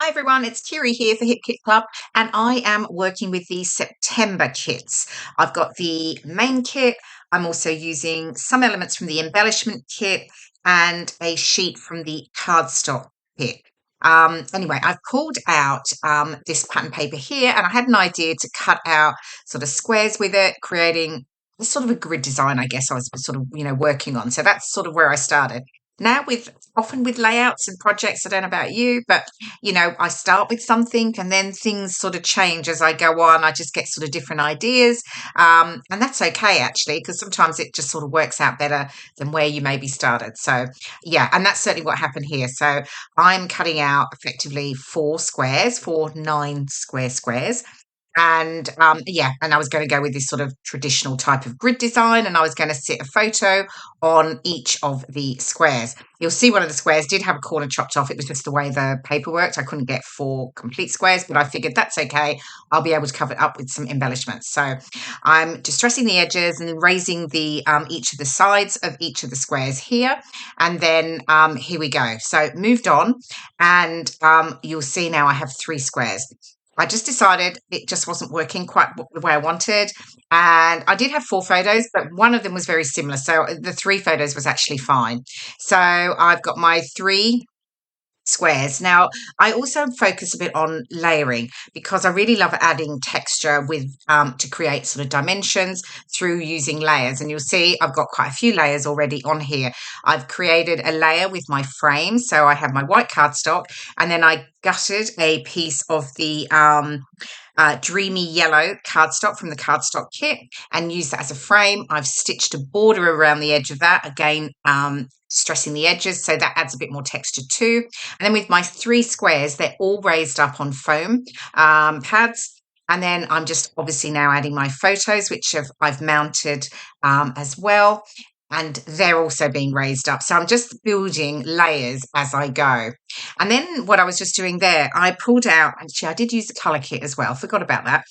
Hi everyone, it's Kirei here for Hip Kit Club, and I am working with the September kits. I've got the main kit. I'm also using some elements from the embellishment kit and a sheet from the cardstock kit. Anyway, I've pulled out this pattern paper here, and I had an idea to cut out sort of squares with it, creating sort of a grid design, I guess I was sort of, working on. So that's sort of where I started. Now often with layouts and projects, I don't know about you, but I start with something and then things sort of change as I go on. I just get sort of different ideas. And that's okay, actually, because sometimes it just sort of works out better than where you maybe started. So, yeah, and that's certainly what happened here. So, I'm cutting out effectively four 9 square squares. And and I was going to go with this sort of traditional type of grid design, and I was going to sit a photo on each of the squares. You'll see one of the squares did have a corner chopped off. It was just the way the paper worked. I couldn't get 4 complete squares, but I figured that's okay. I'll be able to cover it up with some embellishments. So I'm distressing the edges and raising the each of the sides of each of the squares here. And then here we go. So moved on, and you'll see now I have 3 squares. I just decided it just wasn't working quite the way I wanted. And I did have 4 photos, but one of them was very similar. So the 3 photos was actually fine. So I've got my 3 squares. Now, I also focus a bit on layering because I really love adding texture with to create sort of dimensions through using layers. And you'll see I've got quite a few layers already on here. I've created a layer with my frame. So I have my white cardstock, and then I gutted a piece of the dreamy yellow cardstock from the cardstock kit and used that as a frame. I've stitched a border around the edge of that, again, stressing the edges, so that adds a bit more texture too. And then with my 3 squares, they're all raised up on foam pads. And then I'm just obviously now adding my photos, which I've mounted as well. And they're also being raised up. So I'm just building layers as I go. And then what I was just doing there, I pulled out, actually, I did use the colour kit as well. Forgot about that.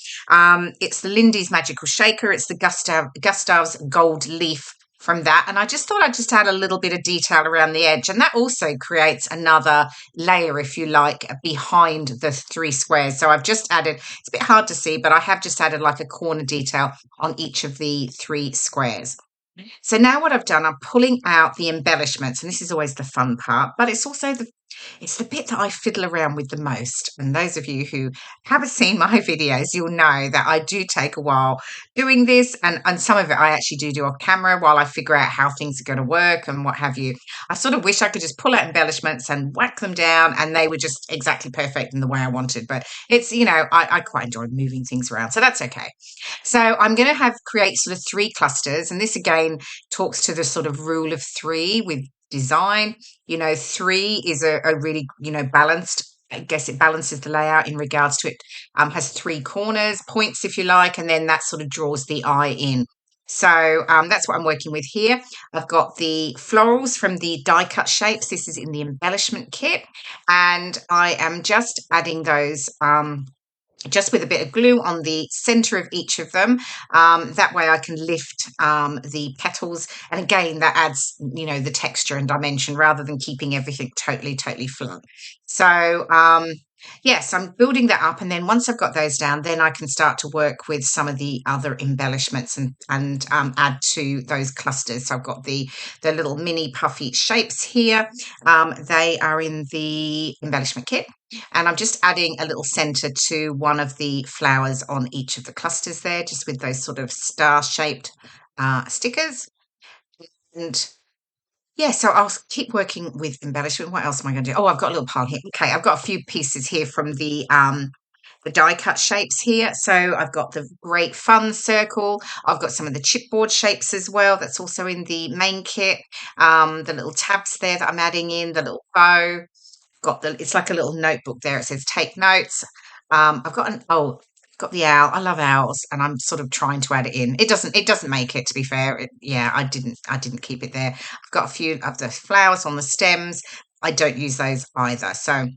It's the Lindy's Magical Shaker. It's the Gustav's Gold Leaf from that. And I just thought I'd just add a little bit of detail around the edge. And that also creates another layer, if you like, behind the 3 squares. So I've just added, it's a bit hard to see, but I have just added like a corner detail on each of the 3 squares. So now what I've done, I'm pulling out the embellishments, and this is always the fun part, but it's also it's the bit that I fiddle around with the most. And those of you who haven't seen my videos, you'll know that I do take a while doing this, and some of it I actually do off camera while I figure out how things are going to work and what have you. I sort of wish I could just pull out embellishments and whack them down and they were just exactly perfect in the way I wanted, but it's, I quite enjoy moving things around, so that's okay. So I'm going to create sort of 3 clusters, and this again talks to the sort of rule of 3 with design. 3 is a really, balanced. I guess it balances the layout in regards to it. Has 3 corners, points, if you like, and then that sort of draws the eye in. So that's what I'm working with here. I've got the florals from the die cut shapes. This is in the embellishment kit, and I am just adding those just with a bit of glue on the center of each of them. That way I can lift the petals. And again, that adds, the texture and dimension rather than keeping everything totally flat. So, yes, I'm building that up. And then once I've got those down, then I can start to work with some of the other embellishments and add to those clusters. So I've got the little mini puffy shapes here. They are in the embellishment kit. And I'm just adding a little center to one of the flowers on each of the clusters there, just with those sort of star-shaped stickers. And yeah, so I'll keep working with embellishment. What else am I going to do? Oh, I've got a little pile here. Okay, I've got a few pieces here from the die cut shapes here. So I've got the Great Fun circle. I've got some of the chipboard shapes as well. That's also in the main kit. The little tabs there that I'm adding in, the little bow. It's like a little notebook there. It says take notes. I've got the owl. I love owls, and I'm sort of trying to add it in. It doesn't make it, to be fair. I didn't keep it there. I've got a few of the flowers on the stems. I don't use those either. So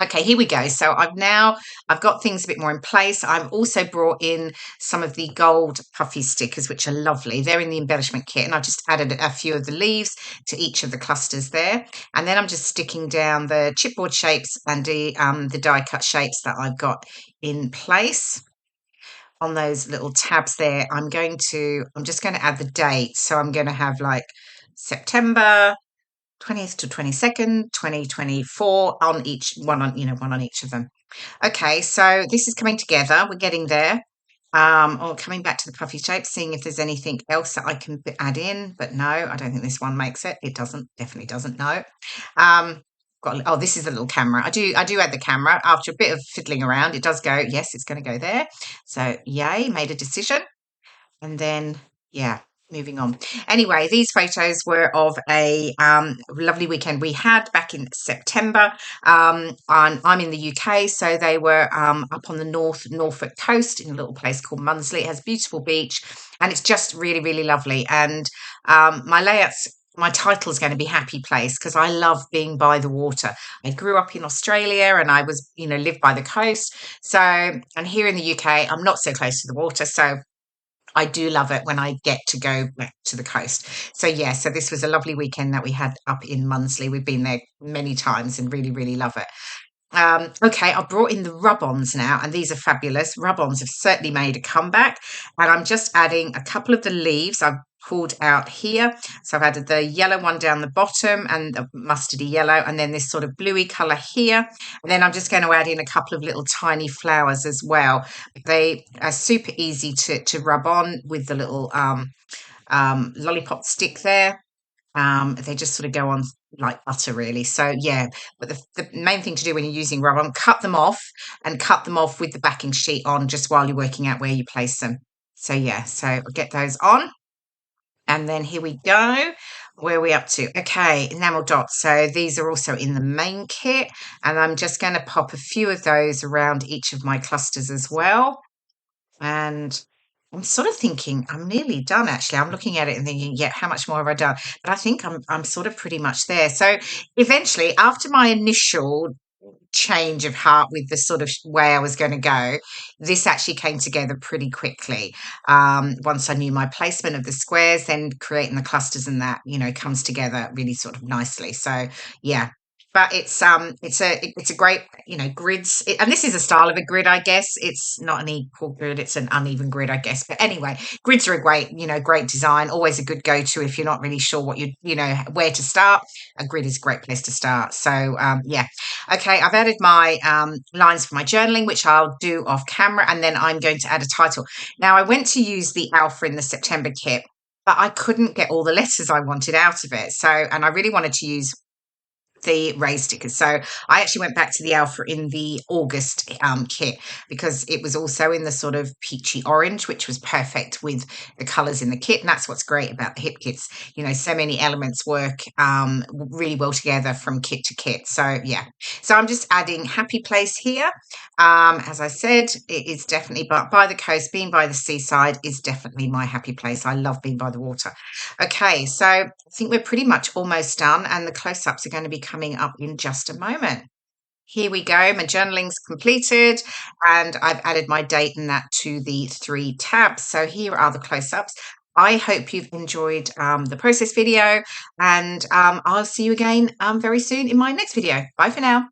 Okay, here we go. So I've got things a bit more in place. I've also brought in some of the gold puffy stickers, which are lovely. They're in the embellishment kit, and I've just added a few of the leaves to each of the clusters there. And then I'm just sticking down the chipboard shapes and the die cut shapes that I've got in place on those little tabs there. I'm just going to add the date. So I'm going to have like September 20th to 22nd, 2024 on each one one on each of them. Okay, so this is coming together. We're getting there. Or coming back to the puffy shape, seeing if there's anything else that I can add in, but no, I don't think this one makes it. It doesn't, definitely doesn't. No. This is the little camera. I do add the camera after a bit of fiddling around. It does go. Yes, it's going to go there. So yay, made a decision. And then, yeah, moving on. Anyway, these photos were of a lovely weekend we had back in September. I'm in the UK, so they were up on the Norfolk coast in a little place called Munsley. It has a beautiful beach, and it's just really, really lovely. And my title is going to be Happy Place because I love being by the water. I grew up in Australia and I was, lived by the coast. So, and here in the UK, I'm not so close to the water. So I do love it when I get to go back to the coast. So yeah, so this was a lovely weekend that we had up in Munsley. We've been there many times and really, really love it. Okay, I brought in the rub-ons now, and these are fabulous. Rub-ons have certainly made a comeback, and I'm just adding a couple of the leaves I've pulled out here. So I've added the yellow one down the bottom and the mustardy yellow, and then this sort of bluey colour here. And then I'm just going to add in a couple of little tiny flowers as well. They are super easy to rub on with the little lollipop stick there. They just sort of go on like butter, really. So yeah, but the main thing to do when you're using rub on, cut them off with the backing sheet on just while you're working out where you place them. So yeah, so I'll get those on. And then here we go. Where are we up to? Okay, enamel dots. So these are also in the main kit. And I'm just going to pop a few of those around each of my clusters as well. And I'm sort of thinking I'm nearly done, actually. I'm looking at it and thinking, yeah, how much more have I done? But I think I'm sort of pretty much there. So eventually, after my initial change of heart with the sort of way I was going to go, this actually came together pretty quickly. Once I knew my placement of the squares, then creating the clusters and that, comes together really sort of nicely. So yeah. But it's a great grids, and this is a style of a grid, I guess. It's not an equal grid, it's an uneven grid, I guess. But anyway, grids are a great design, always a good go-to if you're not really sure what where to start. A grid is a great place to start. So yeah. Okay, I've added my lines for my journaling, which I'll do off camera, and then I'm going to add a title. Now, I went to use the alpha in the September kit, but I couldn't get all the letters I wanted out of it. So, and I really wanted to use the raised stickers. So I actually went back to the alpha in the August kit because it was also in the sort of peachy orange, which was perfect with the colours in the kit. And that's what's great about the hip kits. So many elements work really well together from kit to kit. So yeah, so I'm just adding Happy Place here. As I said, it is definitely by the coast. Being by the seaside is definitely my happy place. I love being by the water. Okay, so I think we're pretty much almost done, and the close-ups are going to be coming up in just a moment. Here we go. My journaling's completed, and I've added my date and that to the 3 tabs. So here are the close-ups. I hope you've enjoyed the process video, and I'll see you again very soon in my next video. Bye for now.